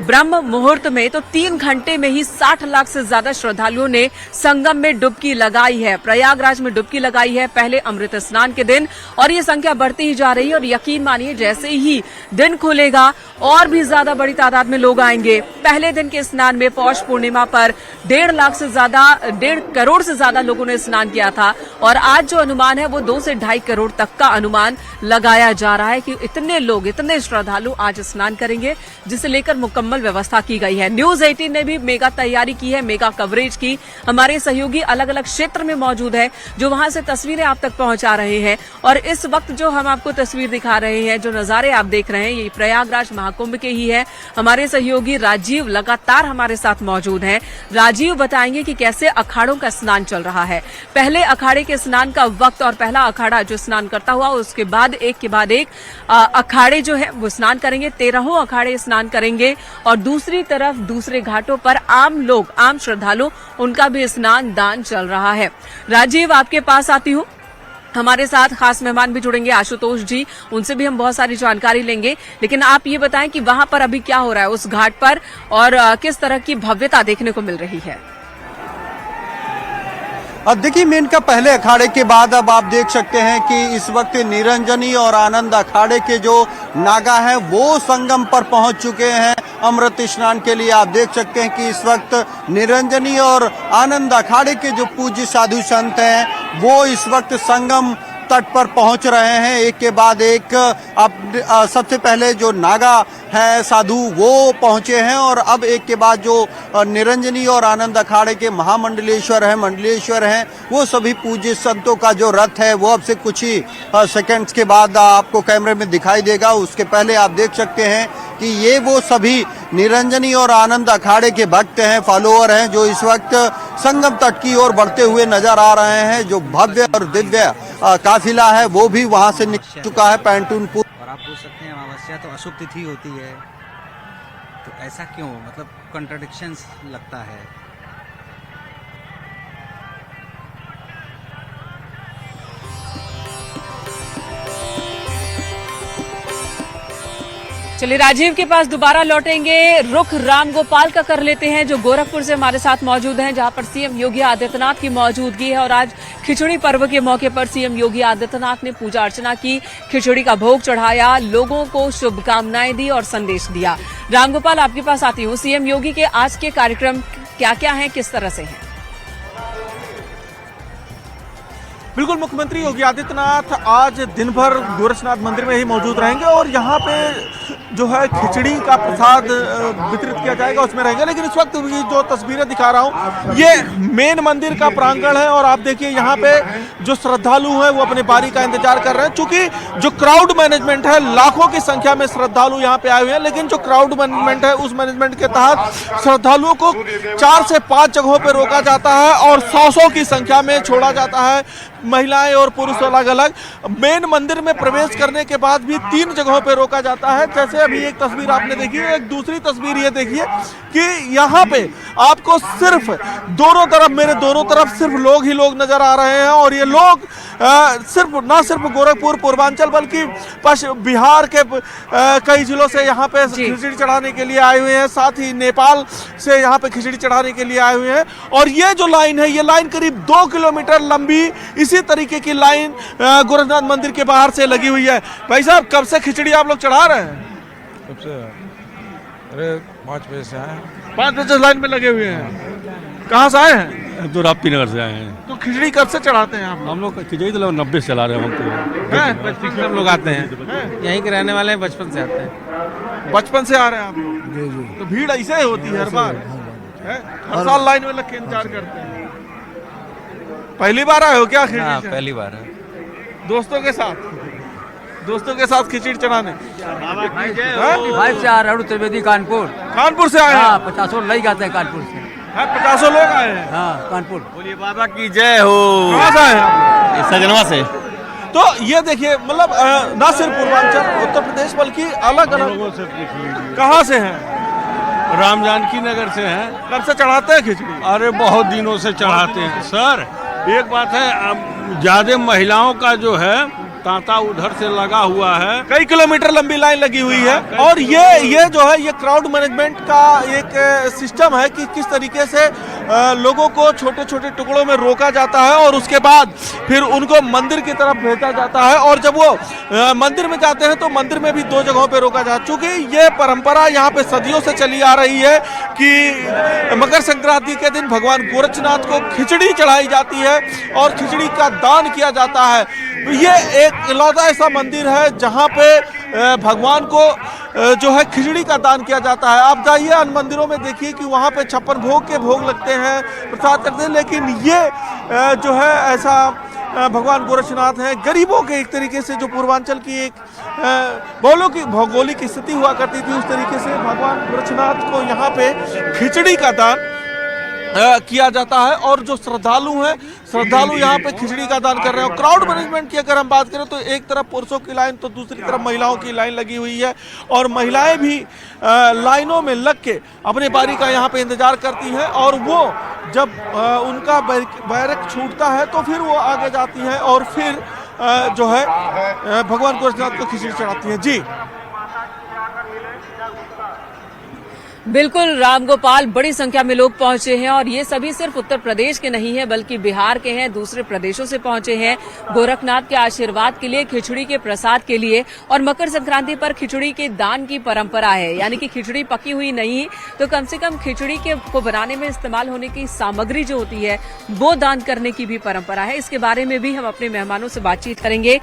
ब्रह्म मुहूर्त में तो 3 घंटे में ही 60 लाख से ज्यादा श्रद्धालुओं ने संगम में डुबकी लगाई है। प्रयागराज में डुबकी लगाई है पहले अमृत स्नान के दिन, और ये संख्या बढ़ती ही जा रही है। और यकीन मानिए जैसे ही दिन खुलेगा और भी ज्यादा बड़ी तादाद में लोग आएंगे। पहले दिन के स्नान में पौष पूर्णिमा पर 1.5 करोड़ से ज्यादा लोगों ने स्नान किया था, और आज जो अनुमान है वो 2 से 2.5 करोड़ तक का अनुमान लगाया जा रहा है कि इतने लोग, इतने श्रद्धालु आज स्नान करेंगे, जिसे लेकर मुकम्मल व्यवस्था की गई है। न्यूज 18 ने भी मेगा तैयारी की है, मेगा कवरेज की। हमारे सहयोगी अलग अलग क्षेत्र में मौजूद है, जो वहां से तस्वीरें आप तक पहुंचा रहे हैं। और इस वक्त जो हम आपको तस्वीर दिखा रहे हैं, जो नजारे आप देख रहे हैं, ये प्रयागराज महाकुंभ के ही है। हमारे सहयोगी राजीव लगातार हमारे साथ मौजूद हैं। राजीव बताएंगे कि कैसे अखाड़ों का स्नान चल रहा है। पहले अखाड़े के स्नान का वक्त, और पहला अखाड़ा जो स्नान करता हुआ, उसके बाद एक के बाद एक अखाड़े जो है वो स्नान करेंगे। 13 अखाड़े स्नान करेंगे, और दूसरी तरफ दूसरे घाटों पर आम लोग, आम श्रद्धालु, उनका भी स्नान दान चल रहा है। राजीव, आपके पास आती हूँ। हमारे साथ खास मेहमान भी जुड़ेंगे, आशुतोष जी, उनसे भी हम बहुत सारी जानकारी लेंगे। लेकिन आप ये बताएं कि वहां पर अभी क्या हो रहा है उस घाट पर, और किस तरह की भव्यता देखने को मिल रही है। अब देखिए, मेन का पहले अखाड़े के बाद अब आप देख सकते हैं कि इस वक्त निरंजनी और आनंद अखाड़े के जो नागा हैं वो संगम पर पहुंच चुके हैं अमृत स्नान के लिए। आप देख सकते हैं कि इस वक्त निरंजनी और आनंद अखाड़े के जो पूज्य साधु संत हैं वो इस वक्त संगम तट पर पहुंच रहे हैं, एक के बाद एक। अब सबसे पहले जो नागा है साधु वो पहुंचे हैं, और अब एक के बाद जो निरंजनी और आनंद अखाड़े के मंडलेश्वर हैं, वो सभी पूज्य संतों का जो रथ है वो अब से कुछ ही सेकंड्स के बाद आपको कैमरे में दिखाई देगा। उसके पहले आप देख सकते हैं कि ये वो सभी निरंजनी और आनंद अखाड़े के भक्त हैं, फॉलोअर हैं, जो इस वक्त संगम तट की ओर बढ़ते हुए नजर आ रहे हैं। जो भव्य और दिव्य काफिला है वो भी वहां से निकल चुका है पैंटूनपुर। और आप पूछ सकते हैं अमावस्या तो अशुभ तिथि होती है, तो ऐसा क्यों, मतलब कॉन्ट्रडिक्शंस लगता है। चलिए राजीव के पास दोबारा लौटेंगे। रुख रामगोपाल का कर लेते हैं, जो गोरखपुर से हमारे साथ मौजूद हैं, जहां पर सीएम योगी आदित्यनाथ की मौजूदगी है। और आज खिचड़ी पर्व के मौके पर सीएम योगी आदित्यनाथ ने पूजा अर्चना की, खिचड़ी का भोग चढ़ाया, लोगों को शुभकामनाएं दी और संदेश दिया। रामगोपाल, आपके पास आती हूँ। सीएम योगी के आज के कार्यक्रम क्या क्या हैं, किस तरह से हैं? बिल्कुल, मुख्यमंत्री योगी आदित्यनाथ आज दिन भर गोरखनाथ मंदिर में ही मौजूद रहेंगे, और यहाँ पे जो है खिचड़ी का प्रसाद वितरित किया जाएगा, उसमें रहेंगे। लेकिन इस वक्त जो तस्वीरें दिखा रहा हूँ ये मेन मंदिर का प्रांगण है, और आप देखिए यहाँ पे जो श्रद्धालु हैं वो अपने बारी का इंतजार कर रहे हैं। चूंकि जो क्राउड मैनेजमेंट है, लाखों की संख्या में श्रद्धालु यहाँ पे आए हुए हैं, लेकिन जो क्राउड मैनेजमेंट है उस मैनेजमेंट के तहत श्रद्धालुओं को 4 से 5 जगहों पर रोका जाता है, और 100 की संख्या में छोड़ा जाता है। महिलाएं और पुरुष अलग अलग। मेन मंदिर में प्रवेश करने के बाद भी 3 जगहों पे रोका जाता है। जैसे अभी एक तस्वीर आपने देखी है, एक दूसरी तस्वीर ये देखिए कि यहाँ पे आपको सिर्फ दोनों तरफ, मेरे दोनों तरफ सिर्फ लोग ही लोग नजर आ रहे हैं। और ये लोग ना सिर्फ गोरखपुर पूर्वांचल बल्कि बिहार के कई जिलों से यहाँ पे खिचड़ी चढ़ाने के लिए आए हुए हैं, साथ ही नेपाल से यहाँ पे खिचड़ी चढ़ाने के लिए आए हुए हैं। और ये जो लाइन है, ये लाइन करीब 2 किलोमीटर लंबी, इसी तरीके की लाइन गोरखनाथ मंदिर के बाहर से लगी हुई है। भाई साहब, कब से खिचड़ी आप लोग चढ़ा रहे हैं? कब से? अरे 5 बजे से आए। 5 बजे लाइन में लगे हुए हैं। कहाँ से आए हैं? तो राप्ती नगर से आए हैं। तो खिचड़ी कब से चढ़ाते हैं आप? हम लोग खिचड़ी तो 90 से चला रहे हैं। हम तो बचपन सब लोग आते हैं, यहीं के रहने वाले हैं, बचपन से आते हैं। बचपन से आ रहे हैं आप लोग? तो भीड़ ऐसे ही होती है हर बार? हर साल लाइन में लग के इंतजार करते हैं? पहली बार आए हो क्या खिचड़ी? हाँ, पहली बार है। दोस्तों के साथ खिचड़ी चढ़ाने? भाई से आ रहा हूँ, त्रिवेदी कानपुर से आए हैं? 50 लोग नहीं जाते हैं कानपुर से। 50 लोग आए हैं? हाँ, कानपुर। बोलिए बाबा की जय हो। कहाँ से आए हैं? सजनवा से। तो ये देखिए, मतलब न सिर्फ पूर्वांचल उत्तर प्रदेश बल्कि अलग अलग। कहाँ से हैं? राम जानकी नगर से हैं। कब से चढ़ाते हैं खिचड़ी? अरे बहुत दिनों से चढ़ाते हैं सर। एक बात है, ज्यादा महिलाओं का जो है तांता उधर से लगा हुआ है। कई किलोमीटर लंबी लाइन लगी हुई है और ये जो है ये क्राउड मैनेजमेंट का एक सिस्टम है कि किस तरीके से लोगों को छोटे छोटे टुकड़ों में रोका जाता है और उसके बाद फिर उनको मंदिर की तरफ भेजा जाता है। और जब वो मंदिर में जाते हैं तो मंदिर में भी 2 जगहों पे रोका जाता है। चूंकि ये परंपरा यहाँ पे सदियों से चली आ रही है कि मकर संक्रांति के दिन भगवान गोरक्षनाथ को खिचड़ी चढ़ाई जाती है और खिचड़ी का दान किया जाता है। ये एक इकलौता ऐसा मंदिर है जहाँ पे भगवान को जो है खिचड़ी का दान किया जाता है। आप जाइए अन्य मंदिरों में देखिए कि वहाँ पे 56 भोग के भोग लगते हैं, प्रसाद करते हैं, लेकिन ये जो है ऐसा भगवान गोरक्षनाथ हैं। गरीबों के एक तरीके से जो पूर्वांचल की एक भौगोलिक स्थिति हुआ करती थी उस तरीके से भगवान गोरक्षनाथ को यहाँ पे खिचड़ी का दान किया जाता है। और जो श्रद्धालु यहाँ पे खिचड़ी का दान कर रहे हैं। क्राउड मैनेजमेंट की अगर हम बात करें तो एक तरफ पुरुषों की लाइन तो दूसरी तरफ महिलाओं की लाइन लगी हुई है और महिलाएं भी लाइनों में लग के अपनी बारी का यहाँ पे इंतजार करती हैं और वो जब उनका बैरक छूटता है तो फिर वो आगे जाती हैं और फिर जो है भगवान गोरक्षनाथ को खिचड़ी चढ़ाती हैं। जी बिल्कुल रामगोपाल, बड़ी संख्या में लोग पहुंचे हैं और ये सभी सिर्फ उत्तर प्रदेश के नहीं है बल्कि बिहार के हैं, दूसरे प्रदेशों से पहुंचे हैं गोरखनाथ के आशीर्वाद के लिए, खिचड़ी के प्रसाद के लिए। और मकर संक्रांति पर खिचड़ी के दान की परंपरा है, यानी कि खिचड़ी पकी हुई नहीं तो कम से कम खिचड़ी को बनाने में इस्तेमाल होने की सामग्री जो होती है वो दान करने की भी परंपरा है। इसके बारे में भी हम अपने मेहमानों से बातचीत करेंगे।